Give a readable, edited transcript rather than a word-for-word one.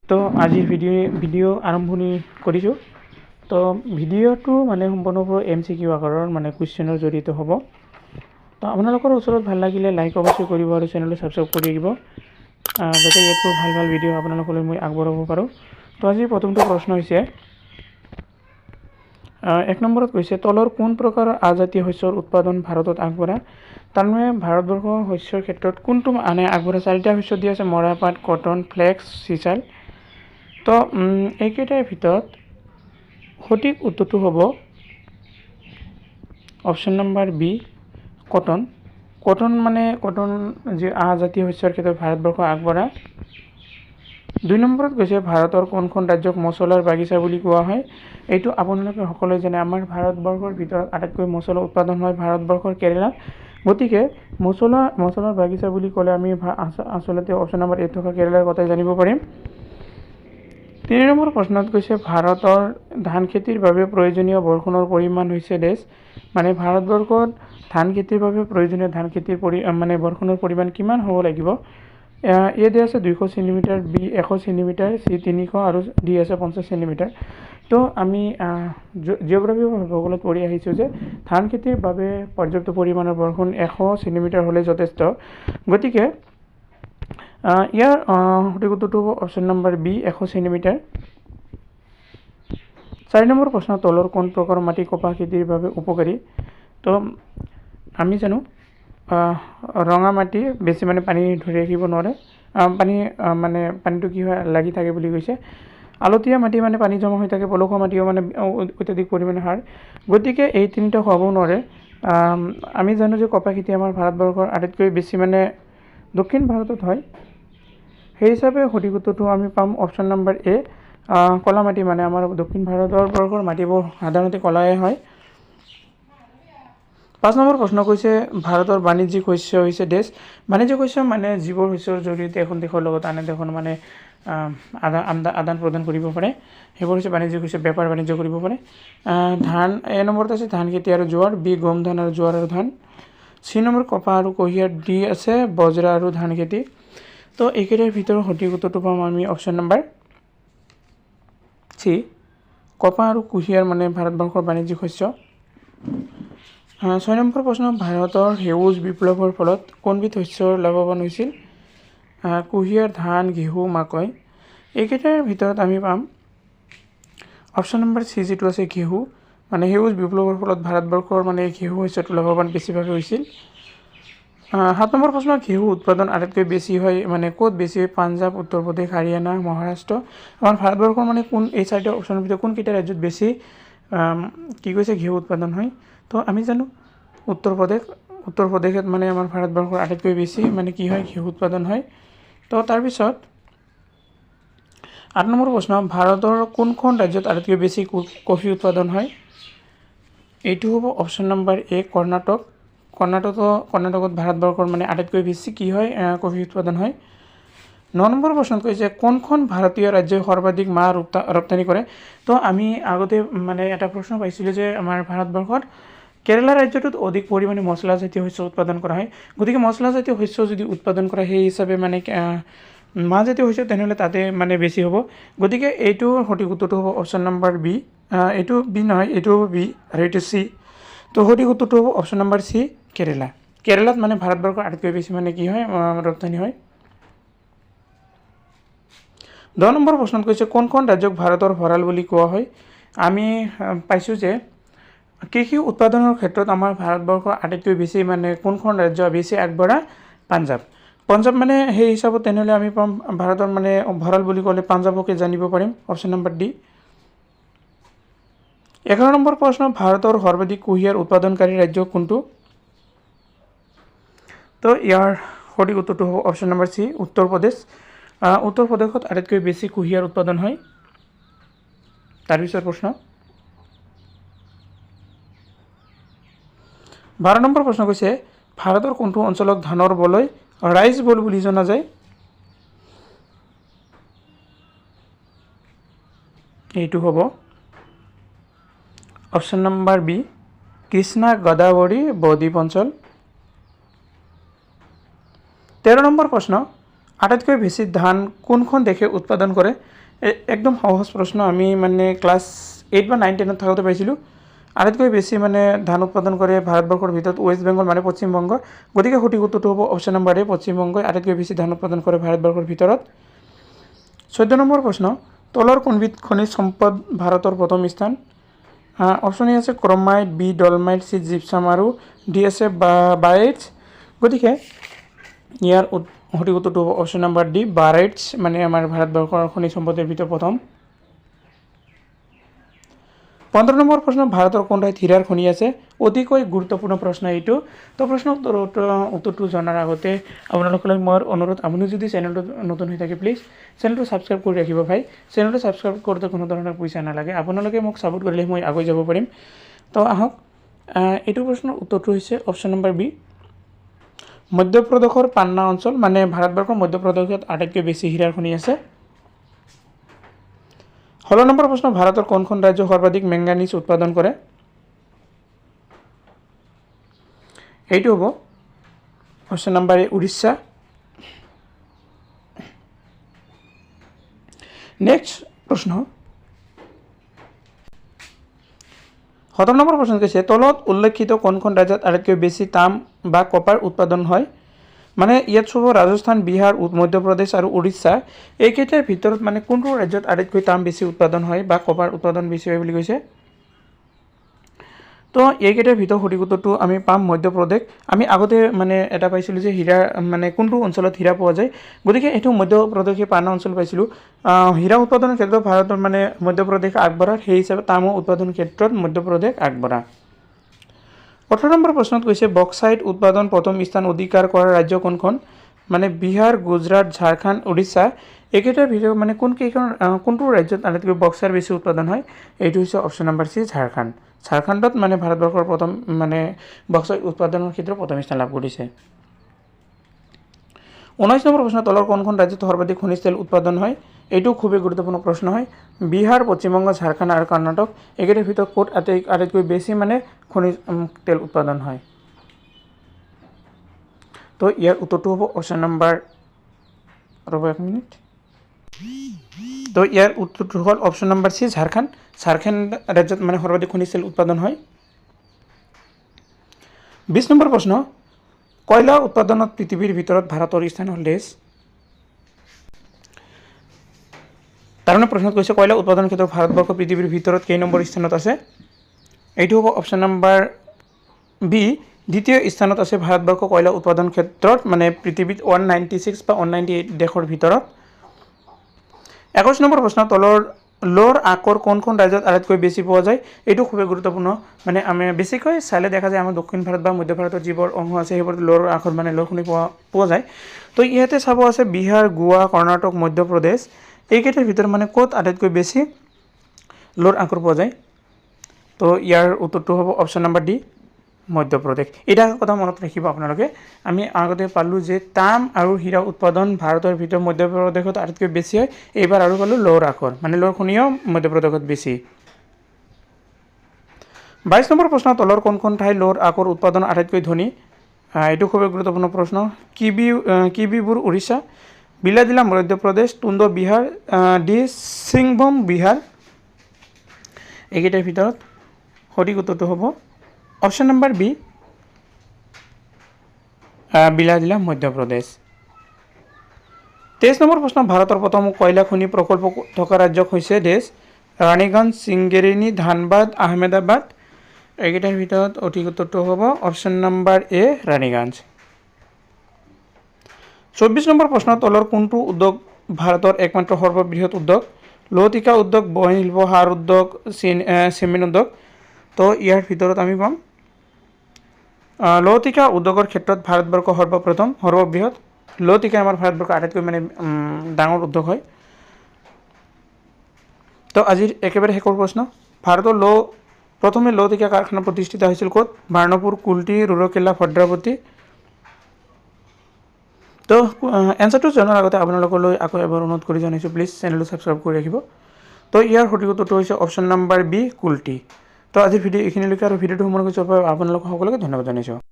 তো আজিৰ ভিডিঅ' আৰম্ভণি কৰিছোঁ। তো ভিডিঅ'টো মানে সম্পূৰ্ণৰূপে MCQ আকাৰৰ মানে কুৱেশ্যনৰ জড়িত হ'ব। তো আপোনালোকৰ ওচৰত ভাল লাগিলে লাইক অৱশ্যই কৰিব আৰু চেনেলটো ছাবস্ক্ৰাইব কৰি দিব, যাতে ইয়াতকৈ ভাল ভাল ভিডিঅ' আপোনালোকলৈ মই আগবঢ়াব পাৰোঁ। তো আজিৰ প্ৰথমটো প্ৰশ্ন হৈছে 1 নম্বৰত কৈছে তলৰ কোন প্ৰকাৰৰ আজাতীয় শস্যৰ উৎপাদন ভাৰতত আগবঢ়া। তাৰমানে ভাৰতবৰ্ষ শস্যৰ ক্ষেত্ৰত কোনটো মানে আগবঢ়া 4টা শস্য দিয়া আছে: মৰাপাট, কটন, ফ্লেক্স, চিচাল। তো এইকেইটাৰ ভিতৰত সঠিক উত্তৰটো হ'ব option number B, cotton. Cotton যি আজাতীয় শস্যৰ ক্ষেত্ৰত ভাৰতবৰ্ষ আগবঢ়া। 2 নম্বৰত কৈছে ভাৰতৰ কোনখন ৰাজ্যক মছলাৰ বাগিচা বুলি কোৱা হয়। এইটো আপোনালোকে সকলোৱে জানে, আমাৰ ভাৰতবৰ্ষৰ ভিতৰত আটাইতকৈ মছলা উৎপাদন হয় ভাৰতবৰ্ষৰ কেৰেলা। গতিকে মছলাৰ বাগিচা বুলি ক'লে আমি আচলতে অপশ্যন নম্বৰ এ থকা কেৰেলাৰ কথাই জানিব পাৰিম। 3 নম্বৰ প্ৰশ্নত কৈছে ভাৰতৰ ধান খেতিৰ বাবে প্ৰয়োজনীয় বৰষুণৰ পৰিমাণ হৈছে ডেছ। মানে ভাৰতবৰ্ষত ধান খেতিৰ বাবে প্ৰয়োজনীয় বৰষুণৰ পৰিমাণ কিমান হ'ব লাগিব। এ দিয়া আছে 200 চেণ্টিমিটাৰ, বি 100 চেণ্টিমিটাৰ, চি 300 আৰু ডি আছে 50 চেণ্টিমিটাৰ। তো আমি জিঅ'গ্ৰাফী ভূগোলত পঢ়ি আহিছোঁ যে ধান খেতিৰ বাবে পৰ্যাপ্ত পৰিমাণৰ বৰষুণ 100 চেণ্টিমিটাৰ হ'লে যথেষ্ট। গতিকে ইয়াৰ সঠিক উত্তৰটো হ'ব option number B, 100 centimetre. 4 number প্ৰশ্ন তলৰ কোন প্ৰকাৰৰ মাটি কপাহ খেতিৰ বাবে উপকাৰী। তো আমি জানো ৰঙা মাটি বেছি পানী ধৰি ৰাখিব নোৱাৰে, পানীটো কি হয় লাগি থাকে বুলি কৈছে। আলতীয়া মাটি পানী জমা হৈ থাকে, পলসুৱা মাটিও অত্যাধিক পৰিমাণে সাৰ। গতিকে এই তিনিটা হ'ব নোৱাৰে। আমি জানো যে কপাহ খেতি আমাৰ ভাৰতবৰ্ষৰ আটাইতকৈ বেছি দক্ষিণ ভাৰতত হয়। সেই হিচাপে সঠিক উত্তৰটো আমি পাম অপশ্যন নম্বৰ এ, কলা মাটি। আমাৰ দক্ষিণ ভাৰতবৰ্ষৰ মাটিবোৰ সাধাৰণতে কলাই হয়। 5 নম্বৰ প্ৰশ্ন কৈছে ভাৰতৰ বাণিজ্যিক শস্য হৈছে ডেছ। বাণিজ্যিক শস্য যিবোৰ শস্যৰ জৰিয়তে এখন দেশৰ লগত আন এখন আদান প্ৰদান কৰিব পাৰে, সেইবোৰ হৈছে বাণিজ্যিক শস্য, বেপাৰ বাণিজ্য কৰিব পাৰে। ধান এ নম্বৰত আছে ধান খেতি আৰু জোৱাৰ, বি গম ধান আৰু জোৱাৰ আৰু ধান, চি নম্বৰ কপাহ আৰু কুঁহিয়াৰ, ডি আছে বজ্ৰা আৰু ধান খেতি। তো এইকেইটাৰ ভিতৰত সঠিক উত্তৰটো পাম আমি অপশ্যন নম্বৰ চি, কপাহ আৰু কুঁহিয়াৰ ভাৰতবৰ্ষৰ বাণিজ্যিক শস্য। 6 নম্বৰ প্ৰশ্ন ভাৰতৰ সেউজ বিপ্লৱৰ ফলত কোনবিধ শস্যৰ লাভৱান হৈছিল। কুঁহিয়াৰ, ধান, ঘেঁহু, মাকৈ। এইকেইটাৰ ভিতৰত আমি পাম অপশ্যন নম্বৰ চি, যিটো আছে ঘেঁহু। সেউজ বিপ্লৱৰ ফলত ভাৰতবৰ্ষৰ ঘেঁহু শস্যটো লাভৱান বেছিভাৱে হৈছিল। 7 নম্বৰ প্ৰশ্ন ঘেঁহু উৎপাদন আটাইতকৈ বেছি হয় ক'ত বেছি হয়। পাঞ্জাৱ, উত্তৰ প্ৰদেশ, হাৰিয়ানা, মহাৰাষ্ট্ৰ। আমাৰ ভাৰতবৰ্ষৰ কোন এই 4টা অপশ্যনৰ ভিতৰত কোনকেইটা ৰাজ্যত বেছি ঘেঁহু উৎপাদন হয়। তো আমি জানো উত্তৰ প্ৰদেশত আমাৰ ভাৰতবৰ্ষৰ আটাইতকৈ বেছি ঘেঁহু উৎপাদন হয়। তো তাৰপিছত 8 নম্বৰ প্ৰশ্ন ভাৰতৰ কোনখন ৰাজ্যত আটাইতকৈ বেছি কফি উৎপাদন হয়। এইটো হ'ব অপশ্যন নম্বৰ এ, কৰ্ণাটক। কৰ্ণাটকত ভাৰতবৰ্ষৰ আটাইতকৈ বেছি কি হয়, কফি উৎপাদন হয়। 9 নম্বৰ প্ৰশ্নত কৈছে কোনখন ভাৰতীয় ৰাজ্যই সৰ্বাধিক মাহ ৰপ্তানি কৰে। তো আমি আগতে এটা প্ৰশ্ন পাইছিলোঁ যে আমাৰ ভাৰতবৰ্ষত কেৰেলা ৰাজ্যটোত অধিক পৰিমাণে মছলাজাতীয় শস্য উৎপাদন কৰা হয়। গতিকে মছলাজাতীয় শস্য যদি উৎপাদন কৰা সেই হিচাপে মাহজাতীয় শস্য তেনেহ'লে তাতে বেছি হ'ব। গতিকে এইটো সঠিক উত্তৰটো হ'ব অপশ্যন নম্বৰ বি। এইটো বি নহয়, এইটো হ'ব বি আৰু এইটো চি। তো সঠিক উত্তৰটো হ'ব অপশ্যন নম্বৰ চি, কেৰেলা। কেৰেলাত ভাৰতবৰ্ষৰ আটাইতকৈ বেছি কি হয়, ৰপ্তানি হয়। 10 নম্বৰ প্ৰশ্নত কৈছে কোনখন ৰাজ্যক ভাৰতৰ ভঁৰাল বুলি কোৱা হয়। আমি পাইছোঁ যে কৃষি উৎপাদনৰ ক্ষেত্ৰত আমাৰ ভাৰতবৰ্ষৰ আটাইতকৈ বেছি কোনখন ৰাজ্য বেছি আগবঢ়া। পাঞ্জাৱ সেই হিচাপত তেনেহ'লে আমি পাম ভাৰতৰ ভঁৰাল বুলি ক'লে পাঞ্জাৱকে জানিব পাৰিম, অপশ্যন নম্বৰ ডি। 11 নম্বৰ প্ৰশ্ন ভাৰতৰ সৰ্বাধিক কুঁহিয়াৰ উৎপাদনকাৰী ৰাজ্য কোনটো। তো ইয়াৰ সঠিক উত্তৰটো হ'ব option number C, Uttar Pradesh. উত্তৰ প্ৰদেশত আটাইতকৈ বেছি কুঁহিয়াৰ উৎপাদন হয়। তাৰপিছত প্ৰশ্ন 12 নম্বৰ প্ৰশ্ন কৈছে ভাৰতৰ কোনটো অঞ্চলক ধানৰ বলয় ৰাইচ বল বুলি জনা যায়। এইটো হ'ব option number B, Krishna Godavari বদ্বীপ অঞ্চল। 13 নম্বৰ প্ৰশ্ন আটাইতকৈ বেছি ধান কোনখন দেশে উৎপাদন কৰে? একদম সহজ প্ৰশ্ন, আমি মানে ক্লাছ 8 বা 9 10 থাকোঁতে পাইছিলোঁ। আটাইতকৈ বেছি মানে ধান উৎপাদন কৰে ভাৰতবৰ্ষৰ ভিতৰত ৱেষ্ট বেংগল মানে পশ্চিমবংগ। গতিকে সঠিক উত্তৰটো হ'ব অপশ্যন নম্বৰ এ, পশ্চিমবংগই আটাইতকৈ বেছি ধান উৎপাদন কৰে ভাৰতবৰ্ষৰ ভিতৰত। 14 নম্বৰ প্ৰশ্ন, তলৰ কোনবিধ খনিজ সম্পদ ভাৰতৰ প্ৰথম স্থান? অপশ্যন এ আছে ক্ৰমাইট, বি ডলমাইট, চি জিপচাম আৰু ডি আছে বাৰেটছ। গতিকে ইয়াৰ সঠিক উত্তৰটো হ'ব অপশ্যন নম্বৰ ডি, বাৰেটছ মানে আমাৰ ভাৰতবৰ্ষৰ খনিজ সম্পদেৰ ভিতৰত প্ৰথম। 15 নম্বৰ প্ৰশ্ন, ভাৰতৰ কোন ঠাইত হীৰাৰ খনি আছে? অতিকৈ গুৰুত্বপূৰ্ণ প্ৰশ্ন এইটো। তো প্ৰশ্ন উত্তৰটো জনাৰ আগতে আপোনালোকলৈ মোৰ অনুৰোধ, আপুনি যদি চেনেলটো নতুন হৈ থাকে প্লিজ চেনেলটো ছাবস্ক্ৰাইব কৰি ৰাখিব ভাই। চেনেলটো ছাবস্ক্ৰাইব কৰোঁতে কোনো ধৰণৰ পইচা নালাগে, আপোনালোকে মোক ছাপোৰ্ট কৰিলে মই আগুৱাই যাব পাৰিম। তো আহক, এইটো প্ৰশ্নৰ উত্তৰটো হৈছে অপশ্যন নম্বৰ বি, মধ্যপ্ৰদেশৰ পান্না অঞ্চল মানে ভাৰতবৰ্ষৰ মধ্যপ্ৰদেশত আটাইতকৈ বেছি হীৰাৰ খনি আছে। 16 নম্বৰ প্ৰশ্ন, ভাৰতৰ কোনখন ৰাজ্য সৰ্বাধিক মেংগানিজ উৎপাদন কৰে? এইটো হ'ব অপশ্যন নম্বৰ এ, উৰিষ্যা। নেক্সট প্ৰশ্ন, 17 নম্বৰ প্ৰশ্ন কৈছে, তলত উল্লেখিত কোনখন ৰাজ্যত আটাইতকৈ বেছি তাম বা কপাৰ উৎপাদন হয়? মানে ইয়াত চব ৰাজস্থান, বিহাৰ, মধ্যপ্ৰদেশ আৰু উৰিষ্যা, এইকেইটাৰ ভিতৰত মানে কোনটো ৰাজ্যত আটাইতকৈ তাম বেছি উৎপাদন হয় বা কপাৰ উৎপাদন বেছি হয় বুলি কৈছে। তো এইকেইটাৰ ভিতৰত সঠিক উত্তৰটো আমি পাম মধ্যপ্ৰদেশ। আমি আগতে মানে এটা পাইছিলোঁ যে হীৰা মানে কোনটো অঞ্চলত হীৰা পোৱা যায়, গতিকে এইটো মধ্যপ্ৰদেশে পান্না অঞ্চল পাইছিলোঁ। হীৰা উৎপাদনৰ ক্ষেত্ৰত ভাৰতৰ মানে মধ্যপ্ৰদেশ আগবঢ়া, সেই হিচাপে তামো উৎপাদনৰ ক্ষেত্ৰত মধ্যপ্ৰদেশ আগবঢ়া। 18 নম্বৰ প্ৰশ্নত কৈছে, বক্সাইট উৎপাদন প্ৰথম স্থান অধিকাৰ কৰা ৰাজ্য কোনখন? মানে বিহাৰ, গুজৰাট, ঝাৰখণ্ড, উৰিষ্যা, এইকেইটাৰ ভিতৰত মানে কোনটো ৰাজ্যত আটাইতকৈ বক্সাইট বেছি উৎপাদন হয়? এইটো হৈছে অপশ্যন নম্বৰ চি, ঝাৰখণ্ড। ঝাৰখণ্ডত মানে ভাৰতবৰ্ষৰ প্ৰথম মানে বক্সাইট উৎপাদনৰ ক্ষেত্ৰত প্ৰথম স্থান লাভ কৰিছে। 19 নম্বৰ প্ৰশ্ন, তলৰ কোনখন ৰাজ্যত সৰ্বাধিক খনিজ তেল উৎপাদন হয়? এইটো খুবেই গুৰুত্বপূৰ্ণ প্ৰশ্ন হয়। বিহাৰ, পশ্চিমবংগ, ঝাৰখণ্ড আৰু কৰ্ণাটক, এইকেইটাৰ ভিতৰত ক'ত আটাইতকৈ বেছি মানে খনিজ তেল উৎপাদন হয়? তো ইয়াৰ উত্তৰটো হ'ব অপশ্যন নম্বৰ, ৰ'ব এক মিনিট, তো ইয়াৰ উত্তৰটো হ'ল option number C, Jharkhand. Jharkhand ৰাজ্যত মানে সৰ্বাধিক খনিজ তেল উৎপাদন হয়। 20 নম্বৰ প্ৰশ্ন, কয়লা উৎপাদনত পৃথিৱীৰ ভিতৰত ভাৰতৰ স্থান হ'ল দেশ। তাৰমানে প্ৰশ্নত কৈছে কয়লা উৎপাদনৰ ক্ষেত্ৰত ভাৰতবৰ্ষ পৃথিৱীৰ ভিতৰত কেই নম্বৰ স্থানত আছে? এইটো হ'ব অপশ্যন নম্বৰ বি, দ্বিতীয় স্থানত আছে ভাৰতবৰ্ষ কয়লা উৎপাদন ক্ষেত্ৰত, মানে পৃথিৱীত 196 বা 198 দেশৰ ভিতৰত। 21 নম্বৰ প্ৰশ্ন, তলৰ লোৰ আকৰ কোনখন ৰাজ্যত আটাইতকৈ বেছি পোৱা যায়? এইটো খুবেই গুৰুত্বপূৰ্ণ, মানে আমি বেছিকৈ চালে দেখা যায় আমাৰ দক্ষিণ ভাৰত বা মধ্য ভাৰতৰ যিবোৰ অংশ আছে সেইবোৰত লোৰ আখৰ মানে লোৰ খনি পোৱা যায়। তো ইয়াতে চাব আছে বিহাৰ, গোৱা, কৰ্ণাটক, মধ্যপ্ৰদেশ, এইকেইটাৰ ভিতৰত মানে ক'ত আটাইতকৈ বেছি লোৰ আখৰ পোৱা যায়? তো ইয়াৰ উত্তৰটো হ'ব অপশ্যন নম্বৰ ডি, মধ্যপ্ৰদেশ। এটা কথা মনত ৰাখিব আপোনালোকে, আমি আগতে পালোঁ যে তাম আৰু হীৰা উৎপাদন ভাৰতৰ ভিতৰত মধ্যপ্ৰদেশত আটাইতকৈ বেছি হয়, এইবাৰ আৰু পালোঁ লোৰ আখৰ, মানে লোৰ খনিও মধ্যপ্ৰদেশত বেছি। 22 নম্বৰ প্ৰশ্ন, তলৰ কোনখন ঠাই লোৰ আখৰ উৎপাদন আটাইতকৈ ধনী? এইটো খুবেই গুৰুত্বপূৰ্ণ প্ৰশ্ন। কিবিবোৰ উৰিষ্যা, বিলাদিলা মধ্যপ্ৰদেশ, টুণ্ড বিহাৰ, ডি সিংভূম বিহাৰ, এইকেইটাৰ ভিতৰত সঠিক উত্তৰটো হ'ব option number B, Bailadila Madhya Pradesh. 23 number প্ৰশ্ন, ভাৰতৰ প্ৰথম কয়লা খনি প্ৰকল্প থকা ৰাজ্য হৈছে দেশ। ৰাণীগঞ্জ, সিংগেৰিনী, ধানবাদ, আহমেদাবাদ, এইকেইটাৰ ভিতৰত সঠিক উত্তৰটো হ'ব অপশ্যন নম্বৰ এ, ৰাণীগঞ্জ। 24 নম্বৰ প্ৰশ্ন, তলৰ কোনটো উদ্যোগ ভাৰতৰ একমাত্ৰ সৰ্ববৃহৎ উদ্যোগ? লৌহ উদ্যোগ, বয়ন শিল্প, সাৰ উদ্যোগ, চিমেণ্ট উদ্যোগ। তো ইয়াৰ ভিতৰত আমি পাম লৌহ উদ্যোগৰ ক্ষেত্ৰত ভাৰতবৰ্ষ সৰ্ববৃহৎ। লৌহ আমাৰ ভাৰতবৰ্ষৰ আটাইতকৈ মানে ডাঙৰ উদ্যোগ হয়। তো আজিৰ একেবাৰে শেষৰ প্ৰশ্ন, ভাৰতৰ প্ৰথমে লৌহ কাৰখানা প্ৰতিষ্ঠিত হৈছিল ক'ত? বাৰ্ণপুৰ, কুল্টি, ৰুৰকেলা, ভদ্ৰাৱতী। তো এনচাৰটো জনাৰ আগতে আপোনালোকলৈ আকৌ এবাৰ অনুৰোধ কৰি জনাইছোঁ, প্লিজ চেনেলটো ছাবস্ক্ৰাইব কৰি ৰাখিব। তো ইয়াৰ সঠিক উত্তৰটো হৈছে অপশ্যন নম্বৰ বি, কুল্টি। তো আজিৰ ভিডিঅ' এইখিনিলৈকে, আৰু ভিডিঅ'টো সম্পূৰ্ণ কৰি আপোনালোক সকলোকে ধন্যবাদ জনাইছোঁ।